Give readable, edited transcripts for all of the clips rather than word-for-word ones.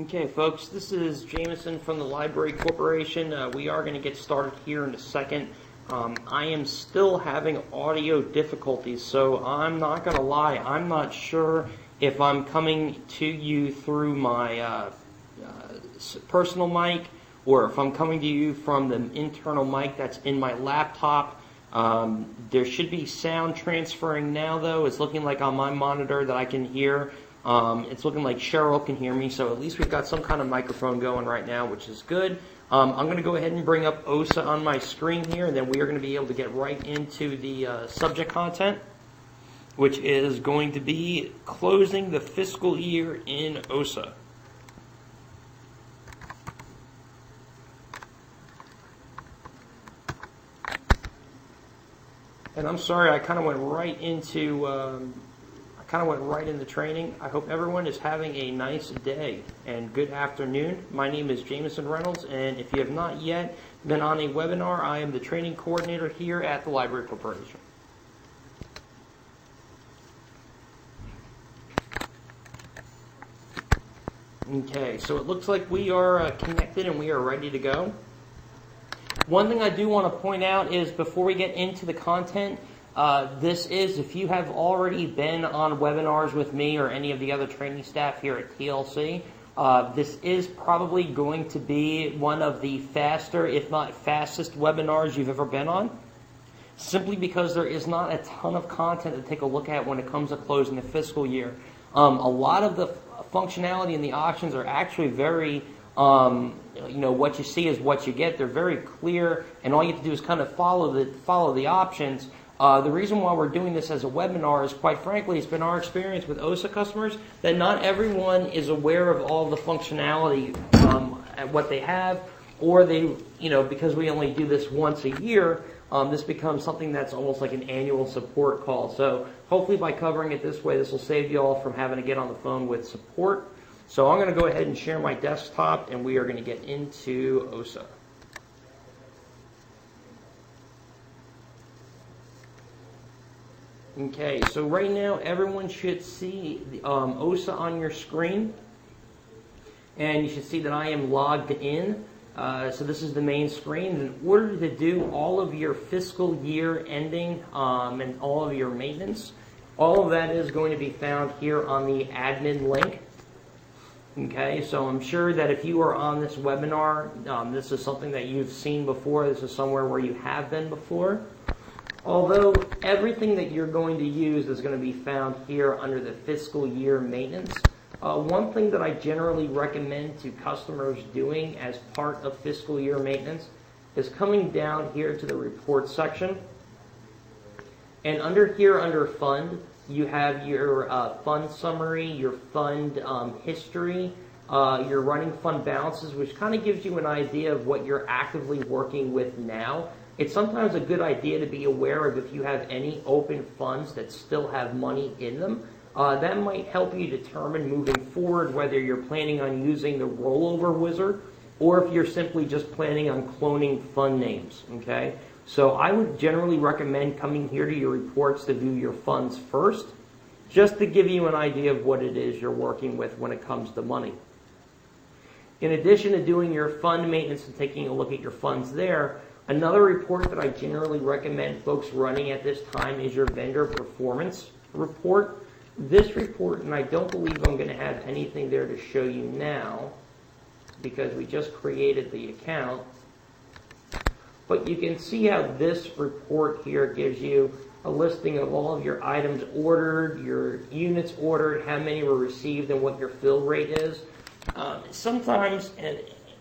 Okay, folks, this is Jameson from the Library Corporation. We are going to get started here in a second. I am still having audio difficulties, so I'm not going to lie. I'm not sure if I'm coming to you through my personal mic or if I'm coming to you from the internal mic that's in my laptop. There should be sound transferring now, though. It's looking like on my monitor that I can hear. It's looking like Cheryl can hear me, so at least we've got some kind of microphone going right now, which is good. I'm going to go ahead and bring up OSA on my screen here, and then we are going to be able to get right into the subject content, which is going to be closing the fiscal year in OSA. And I'm sorry, I kind of went right into training. I hope everyone is having a nice day and good afternoon. My name is Jameson Reynolds, and if you have not yet been on a webinar, I am the training coordinator here at the Library Corporation. Okay, so it looks like we are connected and we are ready to go. One thing I do want to point out is before we get into the content, this is, if you have already been on webinars with me or any of the other training staff here at TLC, this is probably going to be one of the faster, if not fastest, webinars you've ever been on, simply because there is not a ton of content to take a look at when it comes to closing the fiscal year. A lot of the functionality and the options are actually very, what you see is what you get. They're very clear, and all you have to do is kind of follow the options. The reason why we're doing this as a webinar is, quite frankly, it's been our experience with OSA customers that not everyone is aware of all the functionality at what they have, or they, because we only do this once a year, this becomes something that's almost like an annual support call. So hopefully by covering it this way, this will save you all from having to get on the phone with support. So I'm going to go ahead and share my desktop, and we are going to get into OSA. Okay, so right now everyone should see OSA on your screen, and you should see that I am logged in. So this is the main screen. In order to do all of your fiscal year ending and all of your maintenance, all of that is going to be found here on the admin link. Okay, so I'm sure that if you are on this webinar, this is something that you've seen before. This is somewhere where you have been before. Although everything that you're going to use is going to be found here under the fiscal year maintenance. One thing that I generally recommend to customers doing as part of fiscal year maintenance is coming down here to the report section. And under fund, you have your fund summary, your fund history, your running fund balances, which kind of gives you an idea of what you're actively working with now. It's sometimes a good idea to be aware of if you have any open funds that still have money in them. That might help you determine moving forward whether you're planning on using the rollover wizard or if you're simply just planning on cloning fund names. Okay, so I would generally recommend coming here to your reports to view your funds first, just to give you an idea of what it is you're working with when it comes to money. In addition to doing your fund maintenance and taking a look at your funds there, another report that I generally recommend folks running at this time is your vendor performance report. This report, and I don't believe I'm going to have anything there to show you now because we just created the account, but you can see how this report here gives you a listing of all of your items ordered, your units ordered, how many were received, and what your fill rate is. Sometimes, and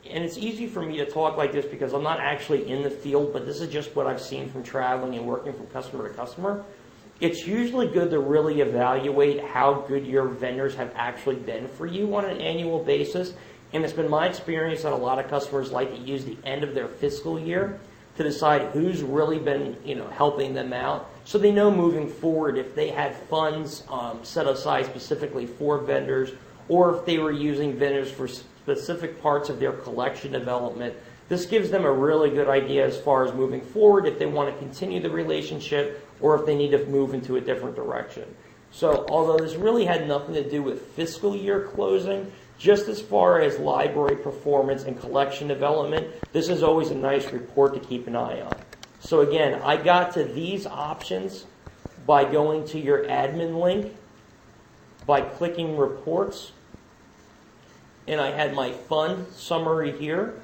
it's easy for me to talk like this because I'm not actually in the field, but this is just what I've seen from traveling and working from customer to customer. It's usually good to really evaluate how good your vendors have actually been for you on an annual basis. And it's been my experience that a lot of customers like to use the end of their fiscal year to decide who's really been, helping them out. So they know moving forward if they had funds set aside specifically for vendors, or if they were using vendors for specific parts of their collection development. This gives them a really good idea as far as moving forward if they want to continue the relationship or if they need to move into a different direction. So although this really had nothing to do with fiscal year closing, Just as far as library performance and collection development, this is always a nice report to keep an eye on. So again, I got to these options by going to your admin link, by clicking reports, and I had my fund summary here,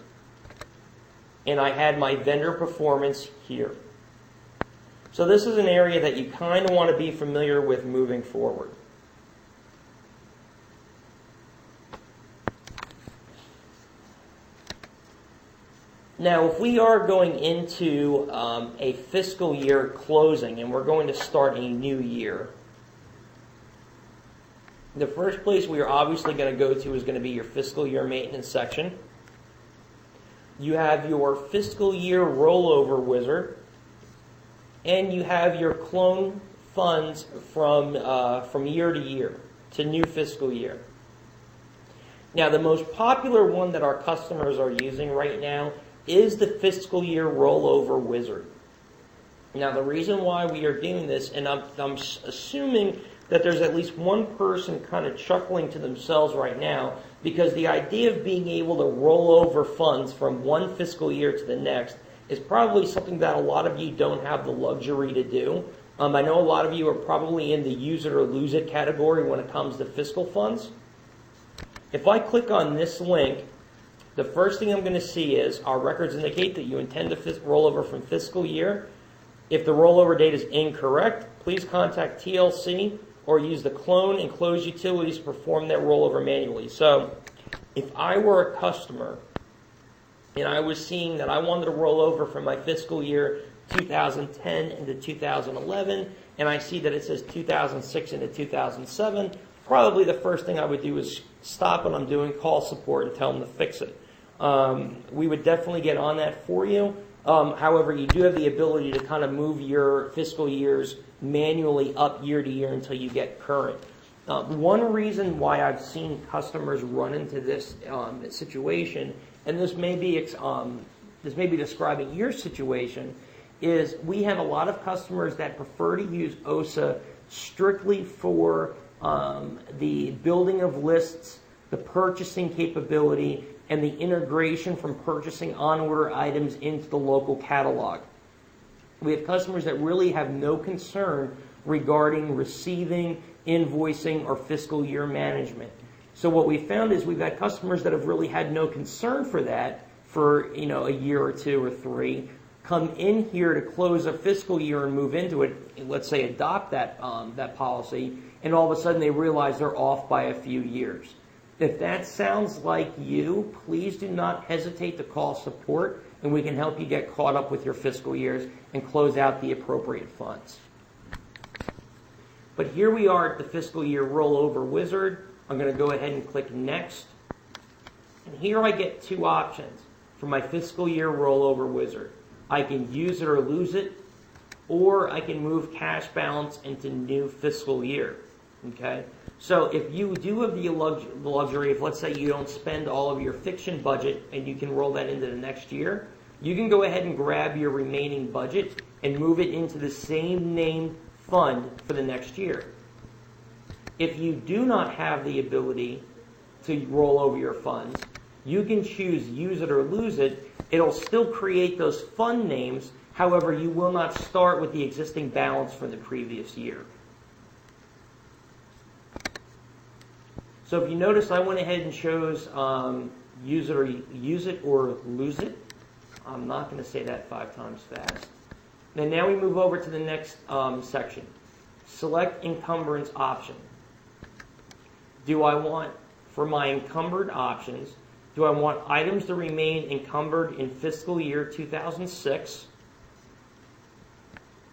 and I had my vendor performance here. So this is an area that you kind of want to be familiar with moving forward. Now, if we are going into a fiscal year closing and we're going to start a new year, the first place we are obviously going to go to is going to be your fiscal year maintenance section. You have your fiscal year rollover wizard, and you have your clone funds from year to year to new fiscal year. Now, the most popular one that our customers are using right now is the fiscal year rollover wizard. Now, the reason why we are doing this, and I'm assuming that there's at least one person kind of chuckling to themselves right now, because the idea of being able to roll over funds from one fiscal year to the next is probably something that a lot of you don't have the luxury to do. I know a lot of you are probably in the use it or lose it category when it comes to fiscal funds. If I click on this link, the first thing I'm going to see is our records indicate that you intend to roll over from fiscal year. If the rollover date is incorrect, please contact TLC or use the clone and close utilities to perform that rollover manually. So if I were a customer and I was seeing that I wanted to roll over from my fiscal year 2010 into 2011, and I see that it says 2006 into 2007, probably the first thing I would do is stop what I'm doing, call support, and tell them to fix it. We would definitely get on that for you. However, you do have the ability to kind of move your fiscal years manually up year to year until you get current. One reason why I've seen customers run into this situation, and this may be describing your situation, is we have a lot of customers that prefer to use OSA strictly for the building of lists, the purchasing capability, and the integration from purchasing on-order items into the local catalog. We have customers that really have no concern regarding receiving, invoicing, or fiscal year management. So what we found is we've had customers that have really had no concern for that for a year or two or three, come in here to close a fiscal year and move into it, let's say adopt that policy, and all of a sudden they realize they're off by a few years. If that sounds like you, please do not hesitate to call support, and we can help you get caught up with your fiscal years and close out the appropriate funds. But here we are at the fiscal year rollover wizard. I'm going to go ahead and click next. And here I get two options for my fiscal year rollover wizard. I can use it or lose it, or I can move cash balance into new fiscal year. Okay? So if you do have the luxury of, let's say you don't spend all of your fiction budget and you can roll that into the next year, you can go ahead and grab your remaining budget and move it into the same named fund for the next year. If you do not have the ability to roll over your funds, you can choose use it or lose it. It'll still create those fund names. However, you will not start with the existing balance from the previous year. So if you notice, I went ahead and chose use it or lose it. I'm not going to say that 5 times fast. And now we move over to the next section. Select encumbrance option. Do I want, for my encumbered options, do I want items to remain encumbered in fiscal year 2006?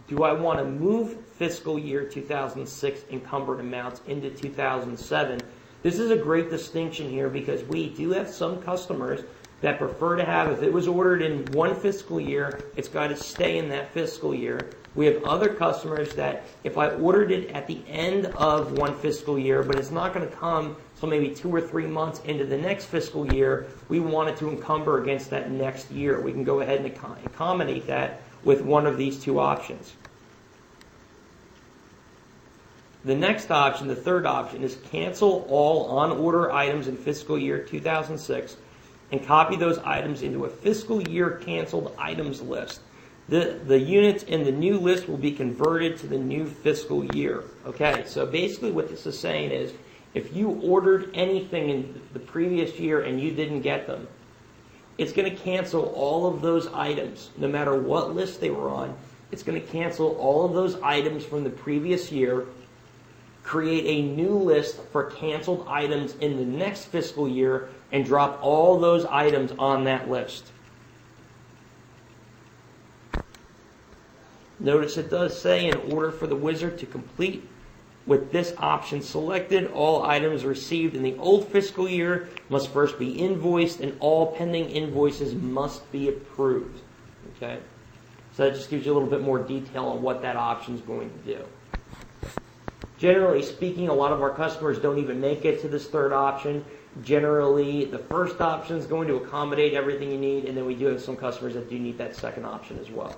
Do I want to move fiscal year 2006 encumbered amounts into 2007? This is a great distinction here because we do have some customers that prefer to have, if it was ordered in one fiscal year, it's got to stay in that fiscal year. We have other customers that if I ordered it at the end of one fiscal year, but it's not going to come until maybe 2 or 3 months into the next fiscal year, we want it to encumber against that next year. We can go ahead and accommodate that with one of these two options. The next option, the third option, is cancel all on-order items in fiscal year 2006 and copy those items into a fiscal year canceled items list. The units in the new list will be converted to the new fiscal year. Okay, so basically what this is saying is if you ordered anything in the previous year and you didn't get them, it's going to cancel all of those items, no matter what list they were on. It's going to cancel all of those items from the previous year, create a new list for canceled items in the next fiscal year, and drop all those items on that list. Notice it does say, in order for the wizard to complete with this option selected, all items received in the old fiscal year must first be invoiced, and all pending invoices must be approved. Okay? So that just gives you a little bit more detail on what that option is going to do. Generally speaking, a lot of our customers don't even make it to this third option. Generally, the first option is going to accommodate everything you need, and then we do have some customers that do need that second option as well.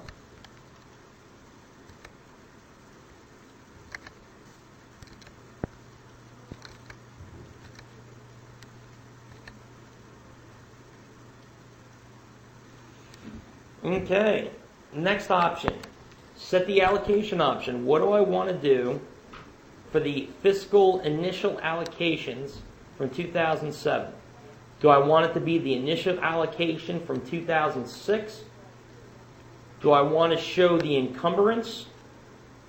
Okay, next option, set the allocation option. What do I want to do for the fiscal initial allocations from 2007? Do I want it to be the initial allocation from 2006? Do I want to show the encumbrance,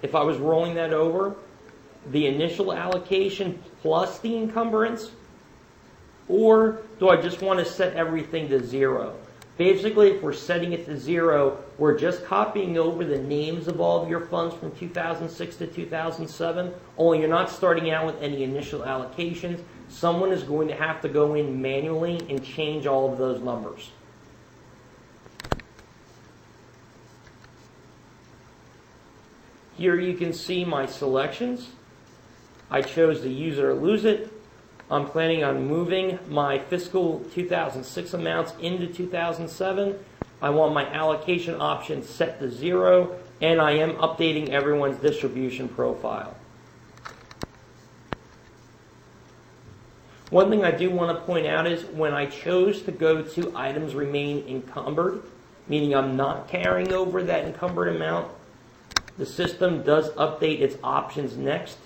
if I was rolling that over, the initial allocation plus the encumbrance? Or do I just want to set everything to 0? Basically, if we're setting it to 0, we're just copying over the names of all of your funds from 2006 to 2007, only you're not starting out with any initial allocations. Someone is going to have to go in manually and change all of those numbers. Here you can see my selections. I chose the use it or lose it. I'm planning on moving my fiscal 2006 amounts into 2007. I want my allocation option set to 0, and I am updating everyone's distribution profile. One thing I do want to point out is when I chose to go to items remain encumbered, meaning I'm not carrying over that encumbered amount, the system does update its options next.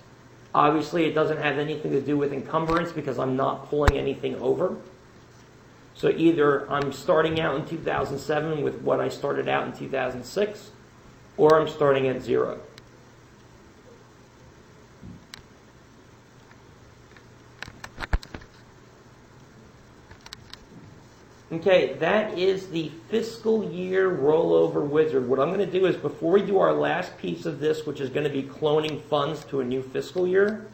Obviously, it doesn't have anything to do with encumbrance because I'm not pulling anything over. So either I'm starting out in 2007 with what I started out in 2006, or I'm starting at 0. Okay, that is the fiscal year rollover wizard. What I'm going to do is, before we do our last piece of this, which is going to be cloning funds to a new fiscal year,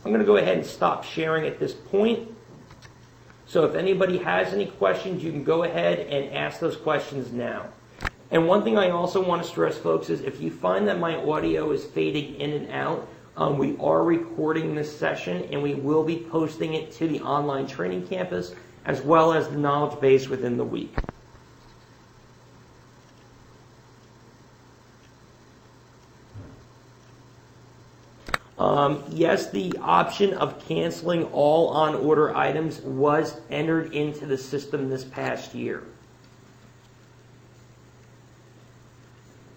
I'm going to go ahead and stop sharing at this point. So if anybody has any questions, you can go ahead and ask those questions now. And one thing I also want to stress, folks, is if you find that my audio is fading in and out, we are recording this session, and we will be posting it to the online training campus, as well as the knowledge base within the week. Yes, the option of canceling all on-order items was entered into the system this past year,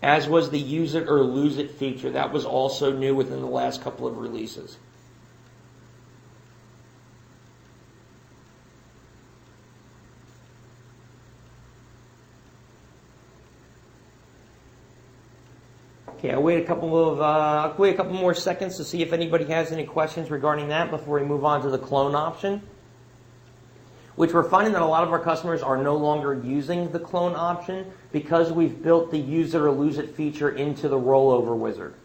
as was the use it or lose it feature. That was also new within the last couple of releases. Okay, I'll wait a couple more seconds to see if anybody has any questions regarding that before we move on to the clone option, which we're finding that a lot of our customers are no longer using the clone option because we've built the use it or lose it feature into the rollover wizard.